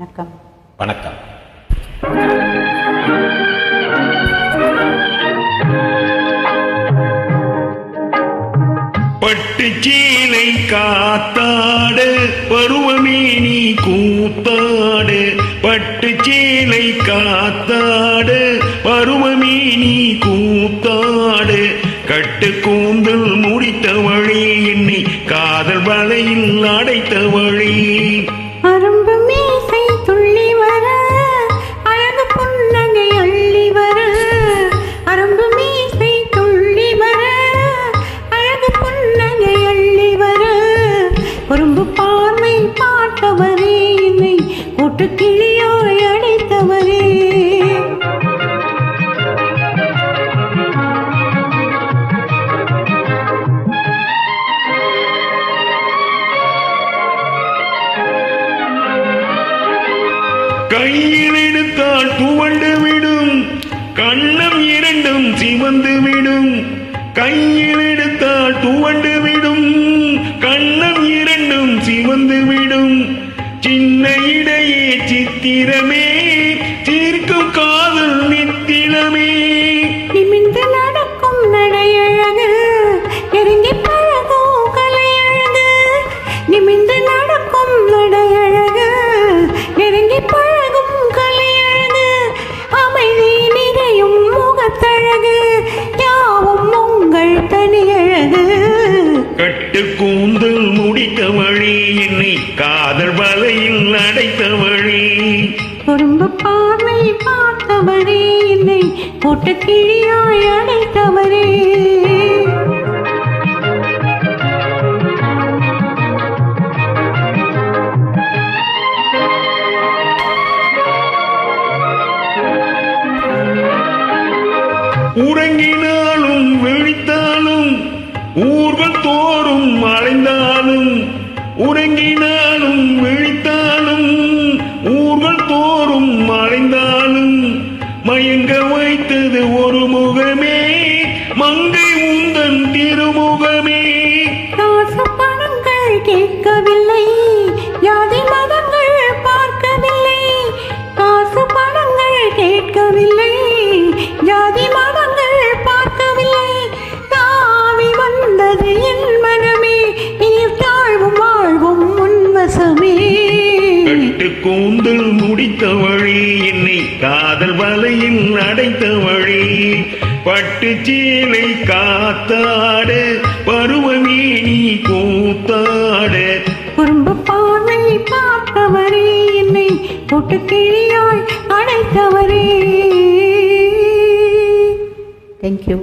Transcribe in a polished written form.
வணக்கம். வணக்கம். பட்டு சீலை காத்தாடு பருவமே நீ கூத்தாடு, பட்டு சீலை காத்தாடு பருவமே நீ கூத்தாடு, கட்டு கூந்தல் முடித்தவழி என்னை காதல் வலையில் அடைத்தவழி, அரும்பு மீசை துள்ளி வர அழகு புன்னகை அள்ளி வர, அரும்பு மீசை துள்ளி வர அழகு புன்னகை அள்ளி வர, குறும்பு பார்வை பார்த்தவரே என்னை கூட்டு கிளியாய் அடைத்தவரே, கையில் எடுத்தால் துவண்டு விடும் கண்ணம் இரண்டும் சிவந்து விடும், கையில் எடுத்தால் துவண்டு விடும் கண்ணம் இரண்டும் சிவந்து விடும், சின்ன இடையே சித்திரமே தீர்க்கும் காதல் நித்திலமே, நிமிர்ந்து நடக்கும் நடையழகு நெருங்கி பழகும் கலையழகு, நிமிர்ந்து நடக்கும் நடையழகு நெருங்கி பழகும் கலையழகு, அமைதி நிறையும் முகத்தழகு யாவும் உங்கள் தனியழகு, கட்டு கூந்தல் முடித்தவழி என்னை காதல் வலையில் அடைத்தவழி, குறும்பு பார்வை பார்த்தவரே என்னை கூட்டு கிளியாய் அடைத்தவரே, உறங்கினாலும் விழித்தாலும் ஊர்கள் தோறும் மறைந்தாலும், உறங்கினாலும் விழித்தாலும் ஊர்கள் தோறும் மறைந்தாலும், மயங்க வைத்தது ஒரு முகமே மங்கை உந்தன் திருமுகமே, காசு பணங்கள் கேட்கவில்லை ஜாதி மதங்கள் பார்க்கவில்லை, காசு பணங்கள் கேட்கவில்லை ஜாதி மதங்கள் பார்க்கவில்லை, தாவி வந்தது என் மனமே இனி தாழ்வும் வாழ்வும் உன்வசமே, கட்டு கூந்தல் முடித்தவழி என்னை காதல் வலையில் அடைத்தவழி, பட்டு சீலை காத்தாடு பருவமே நீ கூத்தாடு, குறும்பு பார்வை பார்த்தவரே என்னை கூட்டு கிளியாய் அடைத்தவரே. தேங்க்யூ.